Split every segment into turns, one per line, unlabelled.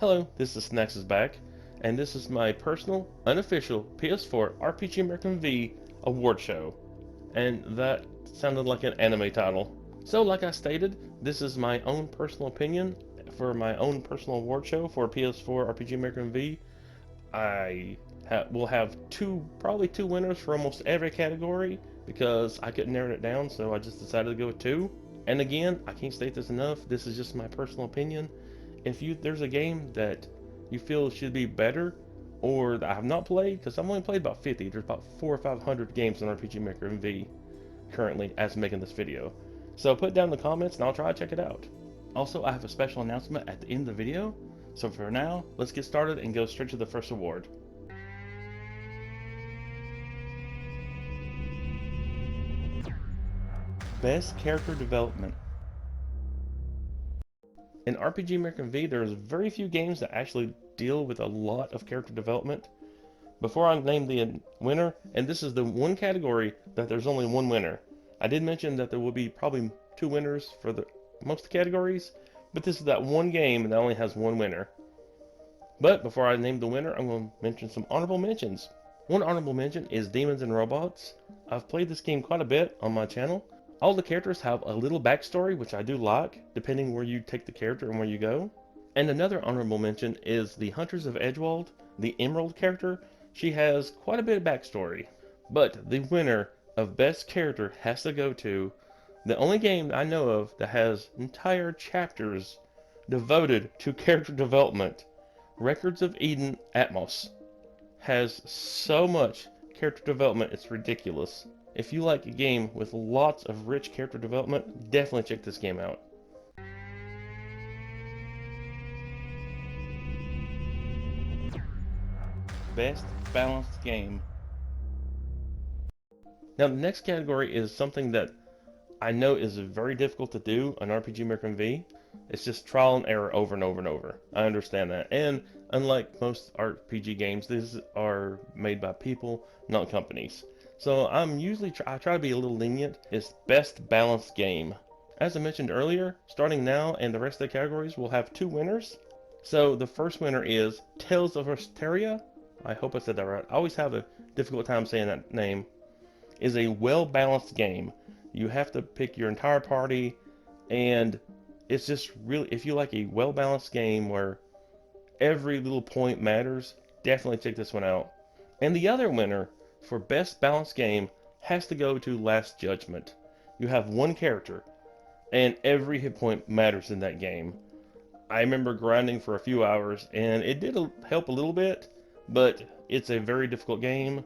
Hello, this is SNACKISBACK, and this is my personal, unofficial PS4 RPG American V award show. And that sounded like an anime title. So, like I stated, this is my own personal opinion for my own personal award show for PS4 RPG American V. I will have probably two winners for almost every category because I couldn't narrow it down, so I just decided to go with two. And again, I can't state this enough. This is just my personal opinion. If there's a game that you feel should be better or that I have not played, because I've only played about 50, there's about 400 or 500 games on RPG Maker MV currently as making this video. So put down in the comments and I'll try to check it out. Also, I have a special announcement at the end of the video. So for now, let's get started and go straight to the first award. Best Character Development. In RPG American V, there's very few games that actually deal with a lot of character development. Before I name the winner, and this is the one category that there's only one winner. I did mention that there will be probably two winners for most categories, but this is that one game that only has one winner. But before I name the winner, I'm going to mention some honorable mentions. One honorable mention is Demons and Robots. I've played this game quite a bit on my channel. All the characters have a little backstory, which I do like, depending where you take the character and where you go. And another honorable mention is the Hunters of Edgewald, the Emerald character. She has quite a bit of backstory. But the winner of Best Character has to go to the only game I know of that has entire chapters devoted to character development. Records of Eden Atmos has so much character development, it's ridiculous. If you like a game with lots of rich character development, definitely check this game out. Best Balanced Game. Now the next category is something that I know is very difficult to do on RPG American V. It's just trial and error over and over and over. I understand that. And unlike most RPG games, these are made by people, not companies. So I try to be a little lenient. It's Best Balanced Game. As I mentioned earlier, starting now and the rest of the categories will have two winners. So the first winner is Tales of Asteria. I hope I said that right. I always have a difficult time saying that name. Is a well-balanced game. You have to pick your entire party, and it's just really, if you like a well-balanced game where every little point matters, definitely check this one out. And the other winner for Best Balanced Game has to go to Last Judgment. You have one character, and every hit point matters in that game. I remember grinding for a few hours, and it did help a little bit, but it's a very difficult game.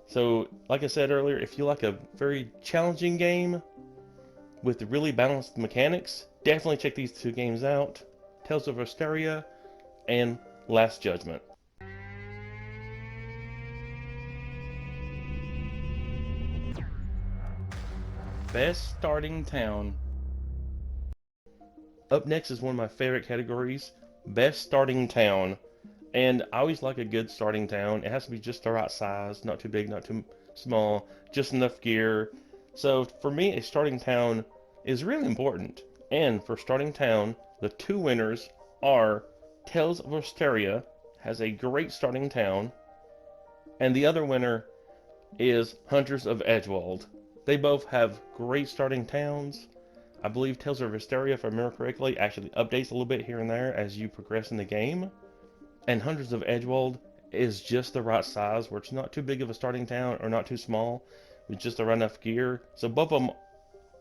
So, like I said earlier, if you like a very challenging game with really balanced mechanics, definitely check these two games out. Tales of Asteria and Last Judgment. Best Starting Town. Up next is one of my favorite categories, Best Starting Town. And I always like a good starting town. It has to be just the right size, not too big, not too small, just enough gear. So for me, a starting town is really important. And for starting town, the two winners are Tales of Asteria, has a great starting town, and the other winner is Hunters of Edgewald. They both have great starting towns. I believe Tales of Asteria, if I remember correctly, actually updates a little bit here and there as you progress in the game. And Hunters of Edgewald is just the right size, where it's not too big of a starting town or not too small, with just the right enough gear. So both of them,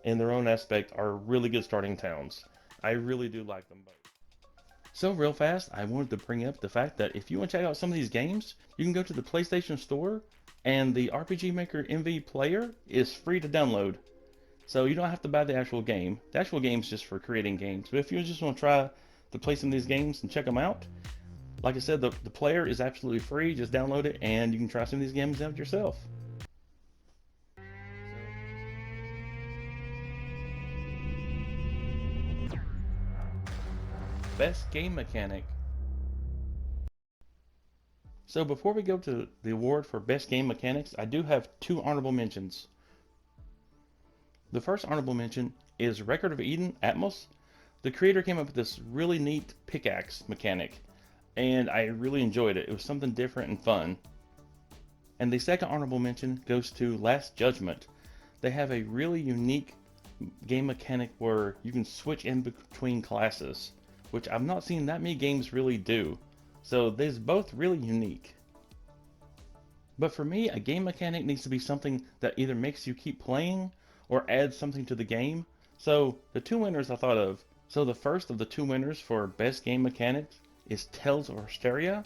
in their own aspect, are really good starting towns. I really do like them both. So real fast, I wanted to bring up the fact that if you want to check out some of these games, you can go to the PlayStation Store, and the RPG Maker MV player is free to download. So you don't have to buy the actual game. The actual game is just for creating games. But if you just want to try to play some of these games and check them out, like I said, the player is absolutely free. Just download it and you can try some of these games out yourself. Best Game Mechanic. So before we go to the award for Best Game Mechanics, I do have two honorable mentions. The first honorable mention is Record of Eden Atmos. The creator came up with this really neat pickaxe mechanic, and I really enjoyed it. It was something different and fun. And the second honorable mention goes to Last Judgment. They have a really unique game mechanic where you can switch in between classes, which I've not seen that many games really do. So they're both really unique. But for me, a game mechanic needs to be something that either makes you keep playing or adds something to the game. So the two winners I thought of. So the first of the two winners for best game mechanics is Tales of Hysteria,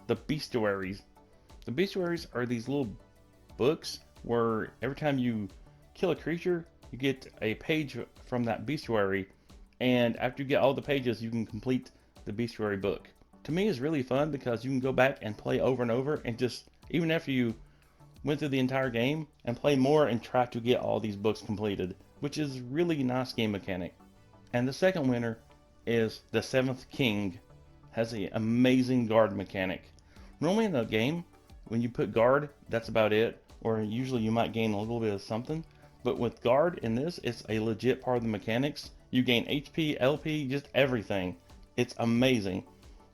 the Bestiaries. The Bestiaries are these little books where every time you kill a creature, you get a page from that bestiary, and after you get all the pages, you can complete the bestiary book. To me, it's really fun because you can go back and play over and over, and just even after you went through the entire game, and play more and try to get all these books completed, which is really nice game mechanic. And the second winner is The Seventh King. Has an amazing guard mechanic. Normally in a game, when you put guard, that's about it, or usually you might gain a little bit of something. But with guard in this, it's a legit part of the mechanics. You gain HP, LP, just everything. It's amazing.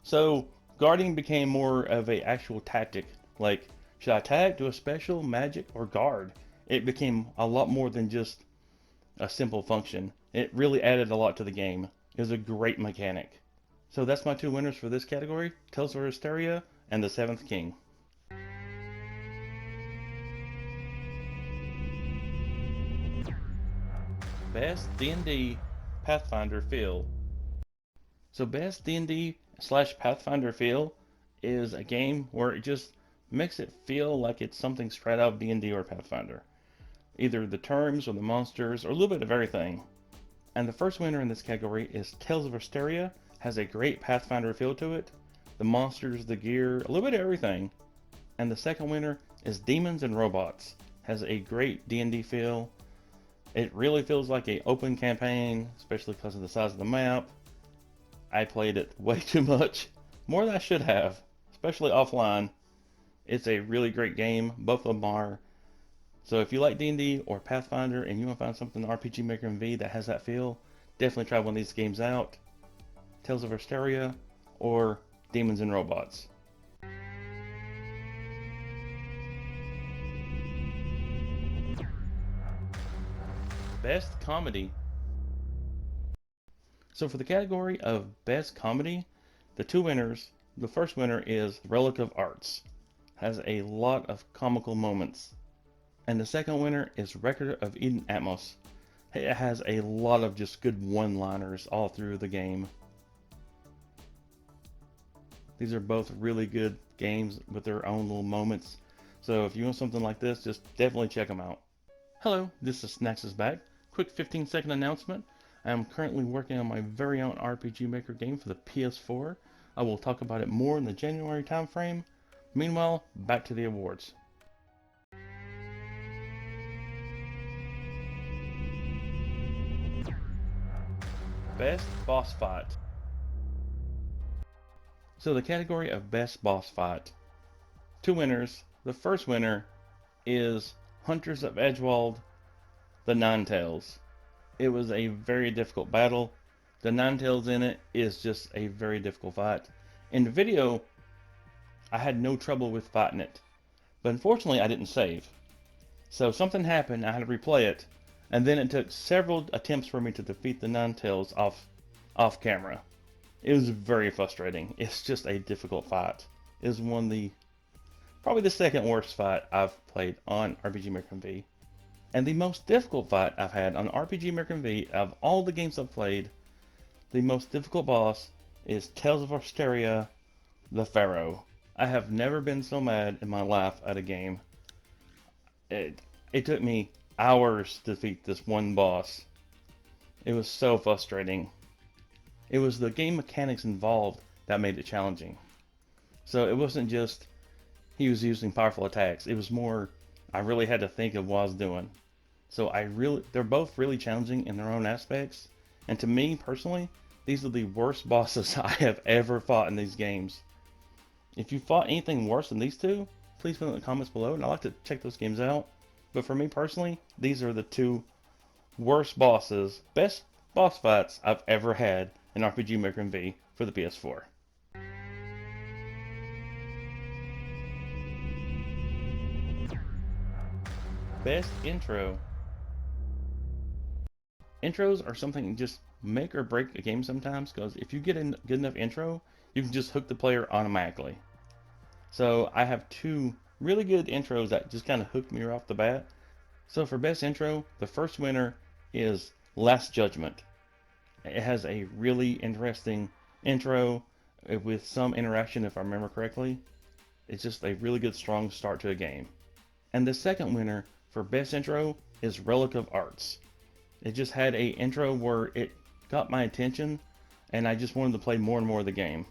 So guarding became more of a actual tactic. Like, should I tag, do a special, magic, or guard? It became a lot more than just a simple function. It really added a lot to the game. It was a great mechanic. So that's my two winners for this category, Tales of Hysteria and The Seventh King. Best D&D Pathfinder Feel. So best D&D / Pathfinder Feel is a game where it just makes it feel like it's something straight out of D&D or Pathfinder. Either the terms or the monsters or a little bit of everything. And the first winner in this category is Tales of Hysteria. Has a great Pathfinder feel to it. The monsters, the gear, a little bit of everything. And the second winner is Demons and Robots. Has a great D&D feel. It really feels like an open campaign, especially because of the size of the map. I played it way too much, more than I should have, especially offline. It's a really great game, both of them are. So if you like D&D or Pathfinder and you want to find something in RPG Maker MV that has that feel, definitely try one of these games out. Tales of Hysteria or Demons and Robots. Best Comedy. So for the category of Best Comedy, the two winners, the first winner is Relic of Arts. Has a lot of comical moments. And the second winner is Record of Eden Atmos. It has a lot of just good one-liners all through the game. These are both really good games with their own little moments. So if you want something like this, just definitely check them out. Hello, this is SNACKISBACK. Quick 15-second announcement. I am currently working on my very own RPG Maker game for the PS4. I will talk about it more in the January timeframe. Meanwhile, back to the awards. Best Boss Fight. So the category of Best Boss Fight. Two winners. The first winner is Hunters of Edgewald, the Ninetales. It was a very difficult battle. The Ninetales in it is just a very difficult fight. In the video, I had no trouble with fighting it. But unfortunately, I didn't save. So something happened, I had to replay it. And then it took several attempts for me to defeat the Ninetales off camera. It was very frustrating. It's just a difficult fight. It was probably the second worst fight I've played on RPG Maker MV. And the most difficult fight I've had on RPG Maker MV of all the games I've played, the most difficult boss is Tales of Hysteria, the Pharaoh. I have never been so mad in my life at a game. It took me hours to defeat this one boss. It was so frustrating. It was the game mechanics involved that made it challenging. So it wasn't just he was using powerful attacks. It was more I really had to think of what I was doing. So they're both really challenging in their own aspects. And to me personally, these are the worst bosses I have ever fought in these games. If you fought anything worse than these two, please put it in the comments below, and I'd like to check those games out. But for me personally, these are the two worst bosses. Best boss fights I've ever had in RPG Maker V for the PS4. Best intro. Intros are something that just make or break a game sometimes, because if you get a good enough intro, you can just hook the player automatically. So I have two really good intros that just kind of hooked me right off the bat. So for best intro, the first winner is Last Judgment. It has a really interesting intro with some interaction, if I remember correctly. It's just a really good, strong start to a game. And the second winner for best intro is Relic of Arts. It just had a intro where it got my attention, and I just wanted to play more and more of the game.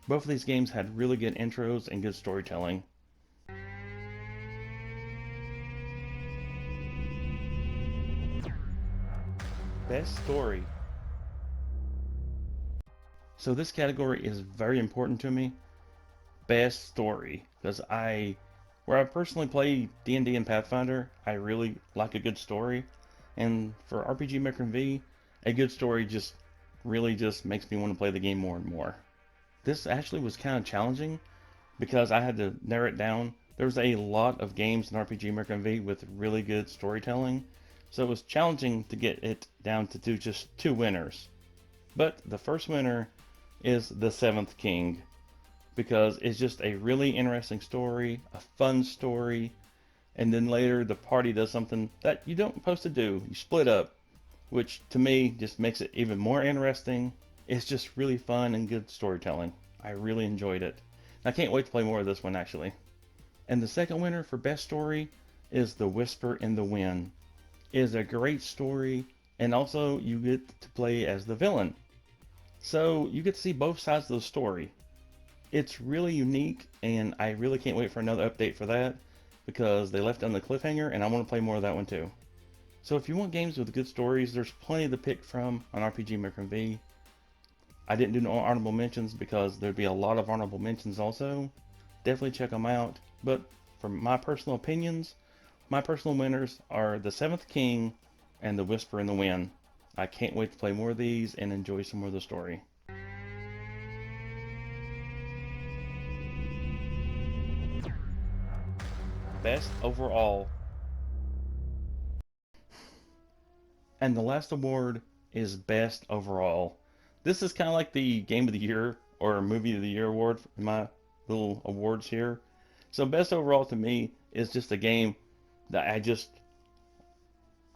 Both of these games had really good intros and good storytelling. Best story. So this category is very important to me. Best story, because where I personally play D&D and Pathfinder, I really like a good story, and for RPG Maker V, a good story just really just makes me want to play the game more and more. This actually was kind of challenging because I had to narrow it down. There's a lot of games in RPG Maker V with really good storytelling, so it was challenging to get it down to do just two winners. But the first winner is The Seventh King, because it's just a really interesting story, a fun story, and then later the party does something that you don't supposed to do. You split up, which to me just makes it even more interesting. It's just really fun and good storytelling. I really enjoyed it. I can't wait to play more of this one, actually. And the second winner for best story is The Whisper in the Wind. It is a great story, and also you get to play as the villain. So you get to see both sides of the story. It's really unique, and I really can't wait for another update for that, because they left it on the cliffhanger, and I want to play more of that one too. So if you want games with good stories, there's plenty to pick from on RPG Maker V. I didn't do no honorable mentions because there'd be a lot of honorable mentions also. Definitely check them out. But for my personal opinions, my personal winners are The Seventh King and The Whisper in the Wind. I can't wait to play more of these and enjoy some more of the story. Best overall. And the last award is Best Overall. This is kind of like the Game of the Year or Movie of the Year award in my little awards here. So Best Overall to me is just a game that I just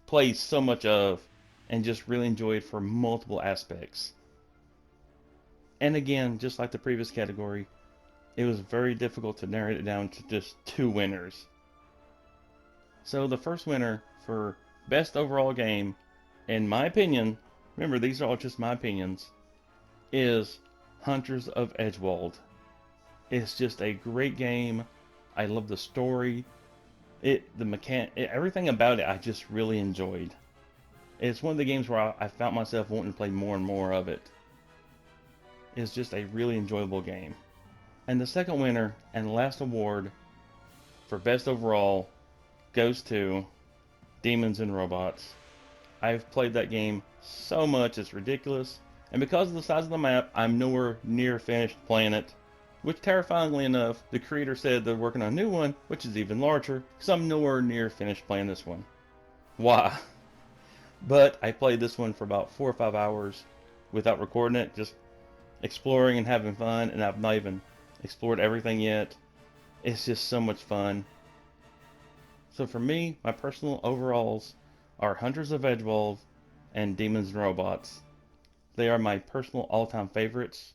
played so much of and just really enjoyed for multiple aspects. And again, just like the previous category, it was very difficult to narrow it down to just two winners. So the first winner for Best Overall Game, in my opinion, remember these are all just my opinions, is Hunters of Edgewald. It's just a great game. I love the story. Everything about it I just really enjoyed. It's one of the games where I found myself wanting to play more and more of it. It's just a really enjoyable game. And the second winner and last award for Best Overall goes to Demons and Robots. I've played that game so much it's ridiculous, and because of the size of the map, I'm nowhere near finished playing it. Which, terrifyingly enough, the creator said they're working on a new one, which is even larger, because I'm nowhere near finished playing this one. Why? But I played this one for about 4 or 5 hours without recording it, just exploring and having fun, and I've not even explored everything yet. It's just so much fun. So for me, my personal overalls are Hunters of Edgewald and Demons and Robots. They are my personal all-time favorites.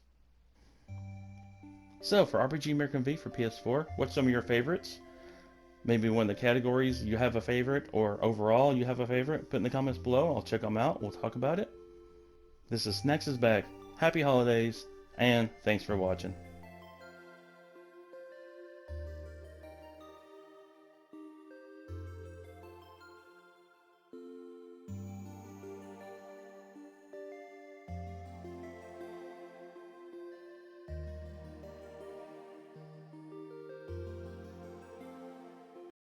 So for RPG Maker V for PS4, what's some of your favorites? Maybe one of the categories you have a favorite, or overall you have a favorite. Put in the comments below, I'll check them out, we'll talk about it. This is SNACKISBACK. Happy holidays, and thanks for watching.